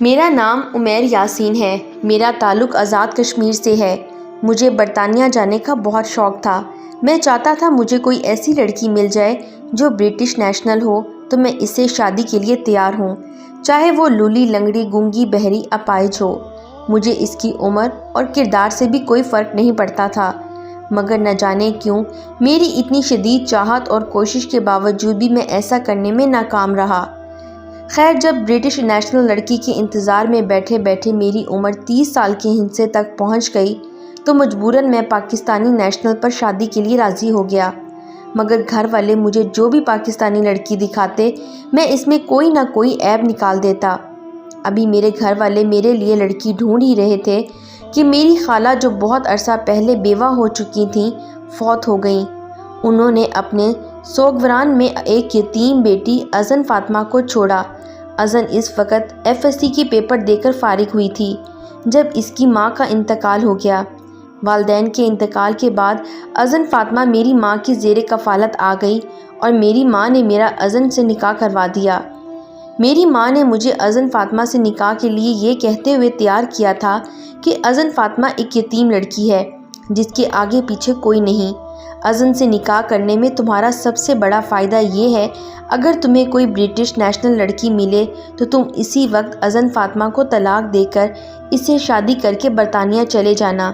میرا نام عمیر یاسین ہے۔ میرا تعلق آزاد کشمیر سے ہے۔ مجھے برطانیہ جانے کا بہت شوق تھا۔ میں چاہتا تھا مجھے کوئی ایسی لڑکی مل جائے جو برٹش نیشنل ہو تو میں اس سے شادی کے لیے تیار ہوں، چاہے وہ لولی لنگڑی گونگی بہری اپاہج ہو۔ مجھے اس کی عمر اور کردار سے بھی کوئی فرق نہیں پڑتا تھا، مگر نہ جانے کیوں میری اتنی شدید چاہت اور کوشش کے باوجود بھی میں ایسا کرنے میں ناکام رہا۔ خیر، جب برٹش نیشنل لڑکی کے انتظار میں بیٹھے بیٹھے میری عمر 30 سال کے ہندسے تک پہنچ گئی تو مجبوراً میں پاکستانی نیشنل پر شادی کے لیے راضی ہو گیا۔ مگر گھر والے مجھے جو بھی پاکستانی لڑکی دکھاتے میں اس میں کوئی نہ کوئی عیب نکال دیتا۔ ابھی میرے گھر والے میرے لیے لڑکی ڈھونڈ ہی رہے تھے کہ میری خالہ جو بہت عرصہ پہلے بیوہ ہو چکی تھیں فوت ہو گئیں۔ انہوں نے اپنے سوگواران میں ایک یتیم بیٹی ازن فاطمہ کو چھوڑا۔ ازن اس وقت FSC کی پیپر دے کر فارغ ہوئی تھی جب اس کی ماں کا انتقال ہو گیا۔ والدین کے انتقال کے بعد ازن فاطمہ میری ماں کی زیر کفالت آ گئی اور میری ماں نے میرا ازن سے نکاح کروا دیا۔ میری ماں نے مجھے ازن فاطمہ سے نکاح کے لیے یہ کہتے ہوئے تیار کیا تھا کہ ازن فاطمہ ایک یتیم لڑکی ہے جس کے آگے پیچھے کوئی نہیں۔ ازن سے نکاح کرنے میں تمہارا سب سے بڑا فائدہ یہ ہے، اگر تمہیں کوئی برٹش نیشنل لڑکی ملے تو تم اسی وقت ازن فاطمہ کو طلاق دے کر اس سے شادی کر کے برطانیہ چلے جانا۔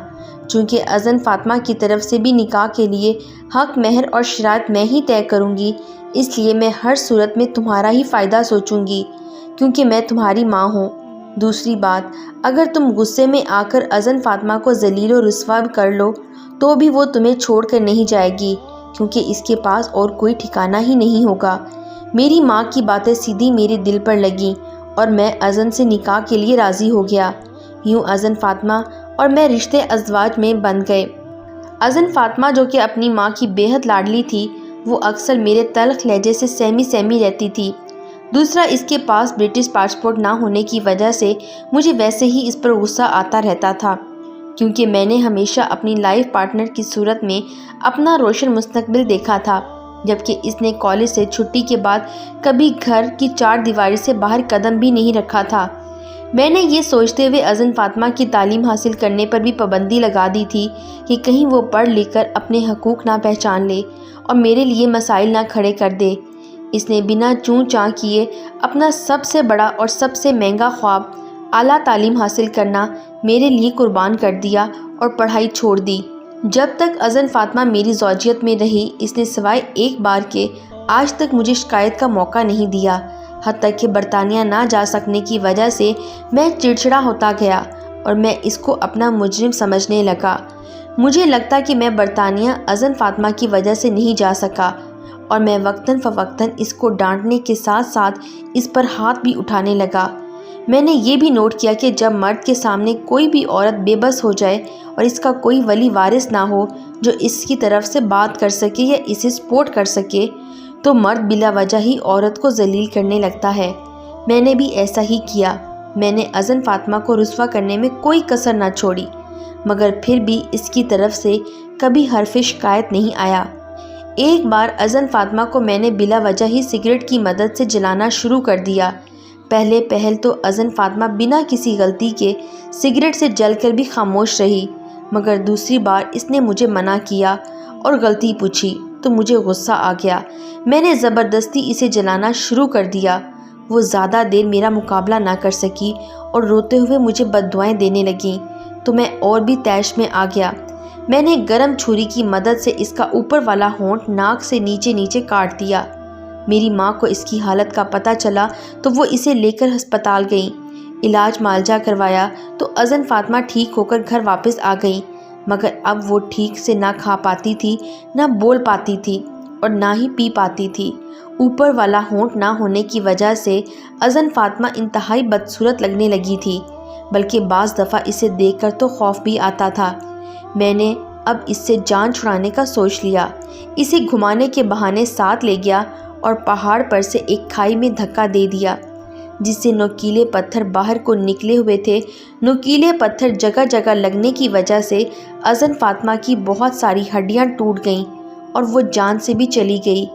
چونکہ ازن فاطمہ کی طرف سے بھی نکاح کے لیے حق مہر اور شرائط میں ہی طے کروں گی، اس لیے میں ہر صورت میں تمہارا ہی فائدہ سوچوں گی کیونکہ میں تمہاری ماں ہوں۔ دوسری بات، اگر تم غصے میں آ کر ازن فاطمہ کو ذلیل و رسوا کر لو تو بھی وہ تمہیں چھوڑ کر نہیں جائے گی کیونکہ اس کے پاس اور کوئی ٹھکانہ ہی نہیں ہوگا۔ میری ماں کی باتیں سیدھی میرے دل پر لگیں اور میں ازن سے نکاح کے لیے راضی ہو گیا۔ یوں ازن فاطمہ اور میں رشتے ازدواج میں بندھ گئے۔ ازن فاطمہ جو کہ اپنی ماں کی بے حد لاڈلی تھی، وہ اکثر میرے تلخ لہجے سے سہمی رہتی تھی۔ دوسرا، اس کے پاس برٹش پاسپورٹ نہ ہونے کی وجہ سے مجھے ویسے ہی اس پر غصہ آتا رہتا تھا کیونکہ میں نے ہمیشہ اپنی لائف پارٹنر کی صورت میں اپنا روشن مستقبل دیکھا تھا، جبکہ اس نے کالج سے چھٹی کے بعد کبھی گھر کی چار دیواری سے باہر قدم بھی نہیں رکھا تھا۔ میں نے یہ سوچتے ہوئے ازن فاطمہ کی تعلیم حاصل کرنے پر بھی پابندی لگا دی تھی کہ کہیں وہ پڑھ لکھ کر اپنے حقوق نہ پہچان لے اور میرے لیے مسائل نہ کھڑے کر دے۔ اس نے بنا چوں چاں کیے اپنا سب سے بڑا اور سب سے مہنگا خواب، اعلیٰ تعلیم حاصل کرنا، میرے لیے قربان کر دیا اور پڑھائی چھوڑ دی۔ جب تک ازن فاطمہ میری زوجیت میں رہی، اس نے سوائے ایک بار کے آج تک مجھے شکایت کا موقع نہیں دیا، حتیٰ کہ برطانیہ نہ جا سکنے کی وجہ سے میں چڑچڑا ہوتا گیا اور میں اس کو اپنا مجرم سمجھنے لگا۔ مجھے لگتا کہ میں برطانیہ ازن فاطمہ کی وجہ سے نہیں جا سکا اور میں وقتاً فوقتاً اس کو ڈانٹنے کے ساتھ ساتھ اس پر ہاتھ بھی اٹھانے لگا۔ میں نے یہ بھی نوٹ کیا کہ جب مرد کے سامنے کوئی بھی عورت بے بس ہو جائے اور اس کا کوئی ولی وارث نہ ہو جو اس کی طرف سے بات کر سکے یا اسے سپورٹ کر سکے تو مرد بلا وجہ ہی عورت کو ذلیل کرنے لگتا ہے۔ میں نے بھی ایسا ہی کیا۔ میں نے ازن فاطمہ کو رسوا کرنے میں کوئی کسر نہ چھوڑی، مگر پھر بھی اس کی طرف سے کبھی حرف شکایت نہیں آیا۔ ایک بار ازن فاطمہ کو میں نے بلا وجہ ہی سگریٹ کی مدد سے جلانا شروع کر دیا۔ پہل تو ازن فاطمہ بنا کسی غلطی کے سگریٹ سے جل کر بھی خاموش رہی، مگر دوسری بار اس نے مجھے منع کیا اور غلطی پوچھی تو مجھے غصہ آ گیا۔ میں نے زبردستی اسے جلانا شروع کر دیا۔ وہ زیادہ دیر میرا مقابلہ نہ کر سکی اور روتے ہوئے مجھے بد دعائیں دینے لگیں تو میں اور بھی طیش میں آ گیا۔ میں نے گرم چھری کی مدد سے اس کا اوپر والا ہونٹ ناک سے نیچے کاٹ دیا۔ میری ماں کو اس کی حالت کا پتہ چلا تو وہ اسے لے کر ہسپتال گئیں۔ علاج معالجہ کروایا تو ازن فاطمہ ٹھیک ہو کر گھر واپس آ گئیں، مگر اب وہ ٹھیک سے نہ کھا پاتی تھی، نہ بول پاتی تھی اور نہ ہی پی پاتی تھی۔ اوپر والا ہونٹ نہ ہونے کی وجہ سے ازن فاطمہ انتہائی بدصورت لگنے لگی تھی، بلکہ بعض دفعہ اسے دیکھ کر تو خوف بھی آتا تھا۔ میں نے اب اس سے جان چھڑانے کا سوچ لیا۔ اسے گھمانے کے بہانے ساتھ لے گیا اور پہاڑ پر سے ایک کھائی میں دھکا دے دیا جس سے نوکیلے پتھر باہر کو نکلے ہوئے تھے۔ نوکیلے پتھر جگہ جگہ لگنے کی وجہ سے ازن فاطمہ کی بہت ساری ہڈیاں ٹوٹ گئیں اور وہ جان سے بھی چلی گئی۔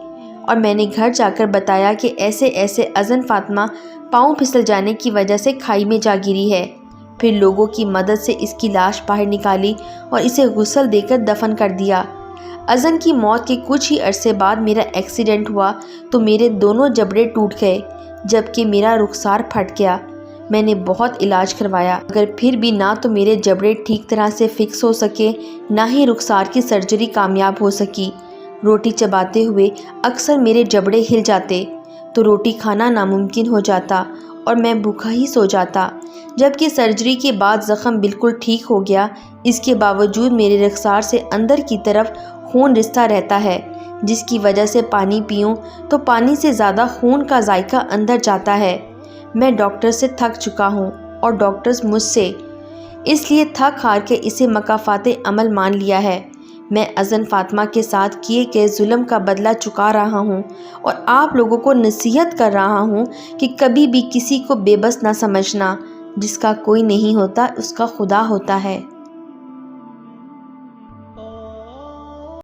اور میں نے گھر جا کر بتایا کہ ایسے ایسے اذن فاطمہ پاؤں پھسل جانے کی وجہ سے کھائی میں جا گری ہے۔ پھر لوگوں کی مدد سے اس کی لاش باہر نکالی اور اسے غسل دے کر دفن کر دیا۔ اذن کی موت کے کچھ ہی عرصے بعد میرا ایکسیڈنٹ ہوا تو میرے دونوں جبڑے ٹوٹ گئے جبکہ میرا رخسار پھٹ گیا۔ میں نے بہت علاج کروایا مگر پھر بھی نہ تو میرے جبڑے ٹھیک طرح سے فکس ہو سکے نہ ہی رخسار کی سرجری کامیاب ہو سکی۔ روٹی چباتے ہوئے اکثر میرے جبڑے ہل جاتے تو روٹی کھانا ناممکن ہو جاتا اور میں بھوکا ہی سو جاتا۔ جبکہ سرجری کے بعد زخم بالکل ٹھیک ہو گیا، اس کے باوجود میرے رخسار سے اندر کی طرف خون رستا رہتا ہے، جس کی وجہ سے پانی پیوں تو پانی سے زیادہ خون کا ذائقہ اندر جاتا ہے۔ میں ڈاکٹر سے تھک چکا ہوں اور ڈاکٹرز مجھ سے، اس لیے تھک ہار کے اسے مکافات عمل مان لیا ہے۔ میں اذن فاطمہ کے ساتھ کیے گئے ظلم کا بدلہ چکا رہا ہوں اور آپ لوگوں کو نصیحت کر رہا ہوں کہ کبھی بھی کسی کو بے بس نہ سمجھنا، جس کا کوئی نہیں ہوتا اس کا خدا ہوتا ہے۔